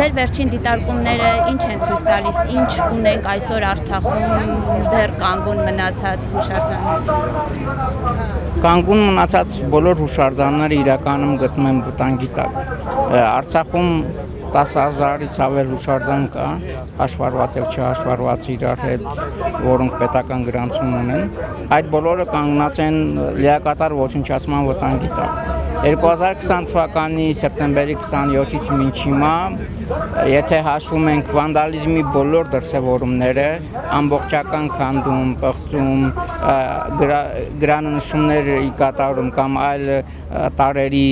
Ձեր վերջին դիտարկումները ինչ են ցույց տալիս, ինչ ունենք այսօր Արցախում դեռ կանգուն մնացած հուշարձանները։ Կանգուն մնացած բոլոր հուշարձանները իրականում գտնվում են վտանգի տակ։ Արցախում 10,000-ից ավել հուշարձան կա, հաշվառված եւ չհաշվառված իրար հետ, որոնք պետական գրանցում ունեն։ Այդ բոլորը կանգնած են լիակատար ոչնչացման վտանգի տակ։ 2020 թվականի սեպտեմբերի 27-ից մինչ հիմա, եթե հաշվում ենք վանդալիզմի բոլոր դրսևորումները, ամբողջական քանդում, պղծում, գրաննշումներ կատարում կամ այլ տարերի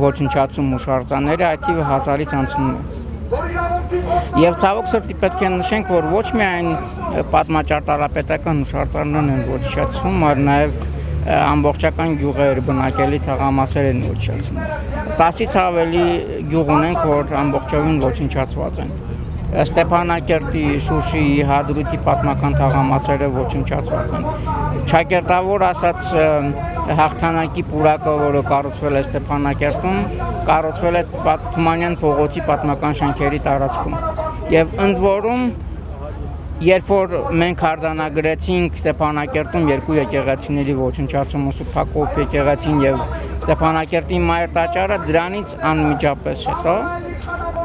ոչնչացում հուշարձանները, այդ թիվը 1000-ից անցնում է։ Եվ ցավոք սրտի պետք է նշենք, որ ոչ միայն պատմաճարտարապետական հուշարձաններն են ոչնչացվում, այլ նաև ամբողջական գյուղեր, բնակելի թաղամասեր են ոչնչացվում։ 10-ից ավելի գյուղ ունենք, որ ամբողջովին ոչնչացված են։ Ստեփանակերտի, Շուշիի, Հադրութի պատմական թաղամասերը ոչնչացված են։ Չակերտավոր ասած հաղթանակի պուրակը, որը կառուցվել է Ստեփանակերտում, կառուցվել է Թումանյան փողոցի պատմական շենքերի տարածքում։ Եվ ընդ որում, երբ որ մենք արձանագրեցինք Ստեփանակերտում երկու եկեղեցիների ոչնչացումը, Սուրբ եկեղեցին եւ Ստեփանակերտի Մայր տաճարը, դրանից անմիջապես հետո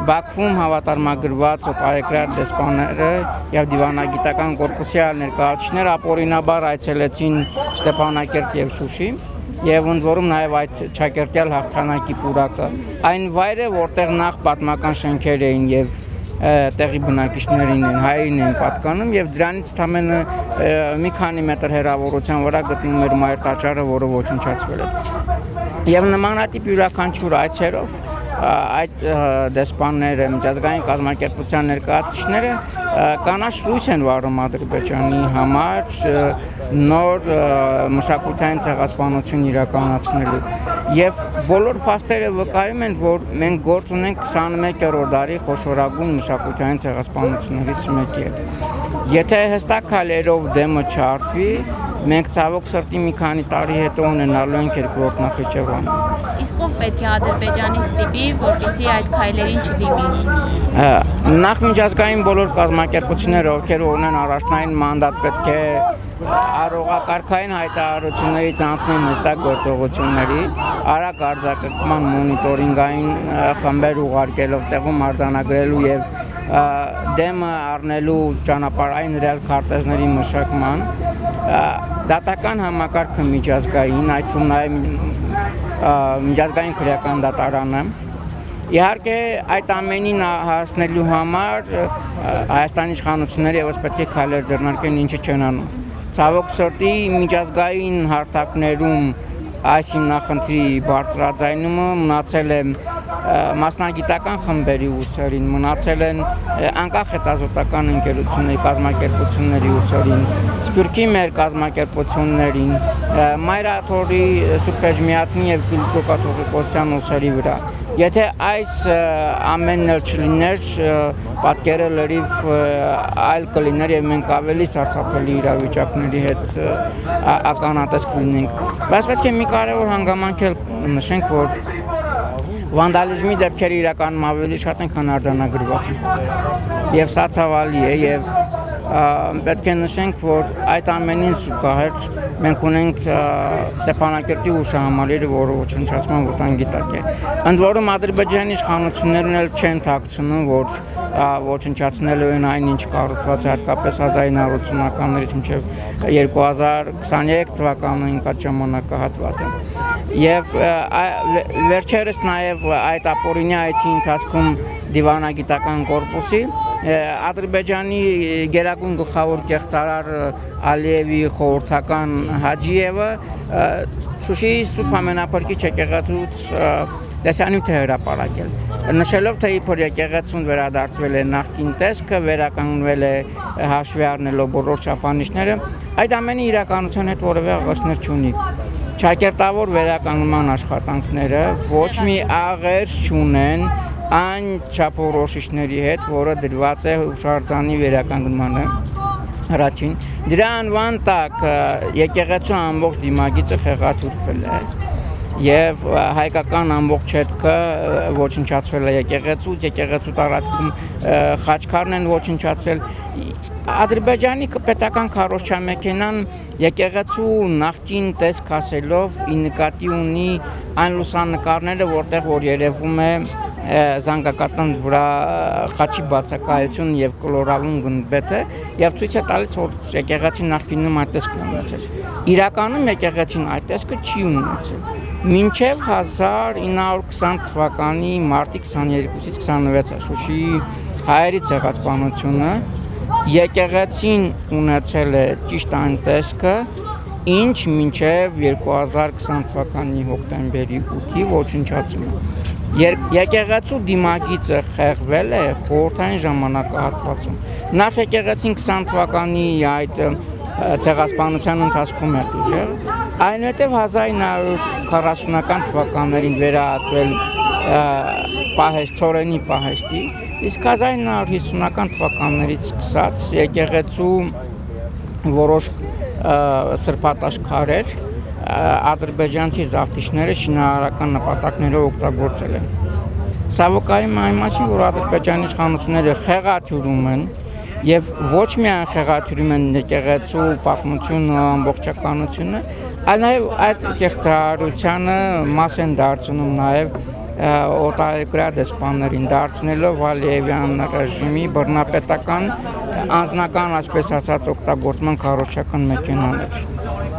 Բաքվում հավատարմագրված օտարերկրյա դեսպանները եւ դիվանագիտական կորպուսի այլ ներկայացուցիչները ապօրինաբար այցելեցին Ստեփանակերտ եւ Շուշի եւ ընդ որում նաեւ այդ Չակերտյալ հաղթանակի պուրակը, այն վայրը, որտեղ նախ պատմական շենքեր էին եւ տեղի բնակիչներին են, հայերին են պատկանում եւ դրանից թամենը մի քանի մետր հեռավորության վրա գտնվում էր Մայր տաճարը, որը ոչնչացվել է։ Եվ նմանատիպ յուրաքանչյուր այցերով այդ դեսպանները, միջազգային կազմակերպության ներկայացուցիչները կանաչ լույս են վառում Ադրբեջանի համար նոր մշակութային ցեղասպանություն իրականացնելու եւ բոլոր փաստերը վկայում են, որ մենք գործ ունենք 21-րդ դարի խոշորագույն մշակութային ցեղասպանություններից մեկի հետ։ Եթե հստակ քայլերով դեմը չարվի, մենք ցավոք սրտի մի քանի տարի հետո ունենալու ենք երկրորդ Նախիջևանը։ Իսկ ով պետք է Ադրբեջանի ստիպի, որպեսզի այդ քայլերին չդիմի։ Նախ միջազգային բոլոր կազմակերպությունները, ովքեր ունեն առաջնային մանդատ, պետք է առողակարգային հայտարարություններից անցնեն հստակ գործողությունների, արագ արձակման մոնիտորինգային խմբեր ուղարկելով տեղում արձանագրելու եւ դեմը առնելու ճանապարհային ռեալ քարտեզների մշակման, դատական համակարգը միջազգային, այդ թվում նաեւ միջազգային քրեական դատարանը։ Իհարկե այդ ամենին հասնելու համար Հայաստանի իշխանությունները եւս պետք է քայլեր ձեռնարկեն, ինչը չեն անում։ Ցավոք սրտի միջազգային հարթակներում այս հիմնախնդրի բարձրաձայնումը մնացել է մասնագիտական խմբերի ուսերին, մնացել են անկախ հետազոտական ընկերությունների, կազմակերպությունների ուսերին, Սփյուռքի մեր կազմակերպություններին, Մայրաթորի Սուրբ Էջմիածնի եւ Գյուղակաթողիկոսյան ուսերի վրա։ Եթե այս ամենն էլ չլիներ, պատկերը լրիվ այլ կլիներ եւ մենք ավելի սարսափելի իրավիճակների հետ ականատես կլինենք։ Բայց պետք է մի կարևոր հանգամանք էլ նշենք, որ վանդալիզմի դեպքերը իրականում ավելի շատ են, քան արձանագրված են։ Եվ սա ցավալի է եւ պետք է նշենք, որ այդ ամենին զուգահեռ մենք ունենք Ստեփանակերտի հուշահամալիրը, որը ոչնչացման վտանգի տակ է։ Ընդ որում Ադրբեջանի իշխանություններն էլ չեն թաքցնում, որ ոչնչացնելու են այնինչ կառուցված է հատկապես 1980-ականներից մինչև 2023 թվականին այդ ժամանակահատվածը։ Եվ վերջերս նաև այդ ապօրինի այցի ընթացքում դիվանագիտական կորպուսի Ադրբեջանի գերագույն գլխավոր կեղծարար Ալիևի խորհրդական Հաջիևը Շուշիի Սուրբ Ամենափրկիչ եկեղեցուց տեսանյութ է հրապարակել, նշելով, թե իբր եկեղեցուն վերադարձվել է նախկին տեսքը, վերականգնվել է հաշվի առնելով բոլոր չափանիշները, այդ ամենի իրականության հետ որևէ աղերսներ չունի։ Չակերտավոր վերականգնման աշխատանքները ոչ մի աղերս չունեն այն չափորոշիչների հետ, որը դրված է հուշարձանի վերականգնմանը առաջին։ Դրա անվան տակ եկեղեցու ամբողջ դիմագիծը խեղաթյուրվել է։ եւ հայկական ամբողջ հետքը ոչնչացվել է եկեղեցու տարածքում խաչքարն են ոչնչացրել Ադրբեջանի պետական քարոզչամեքենան եկեղեցու նախկին տեսք ասելով ի նկատի ունի այն լուսանկարները որտեղ որ երևում է զանգակատան վրա խաչի բացակայություն եւ կլորավուն գնդբեթը եւ ցույց է տալիս որ եկեղեցին նախկինում այդ տեսքն է ունեցել իրականում եկեղեցին այդ տեսքը չի ունեցել մինչև 1920 թվականի մարտի 22-ից 26-ը Շուշիի հայերի ցեղասպանությունը եկեղեցին ունեցել է ճիշտ այն տեսքը ինչ մինչև 2020 թվականի հոկտեմբերի 8-ի ոչնչացումը Եկեղեցու դիմագիծը խեղվել է խորհրդային ժամանակահատվածում։ Նախ եկեղեցին 20 թվականի այդ ցեղասպանության ընթացքում էր ուժեղ, այնուհետև 1940-ական թվականներին վերահատվել ծորենի պահեստի, իսկ 1950-ական թվականներից սկսած եկեղեցու որոշ սրբատաշ ադրբեջանցի զավթիչները շինարարական նպատակներով օգտագործել են։ Սա վկայում է այն մասին, որ ադրբեջանի իշխանությունները խեղաթյուրում են եւ ոչ միայն խեղաթյուրում են եկեղեցու պատմությունը, ամբողջականությունը, այլ նաեւ այդ կեղծարարությանը մաս են դարձնում նաեւ օտարերկրյա դեսպաններին դարձնելով Ալիևյան ռեժիմի բռնապետական անձնական, այսպես ասած, օգտագործման քարոզչական մեքենաներ։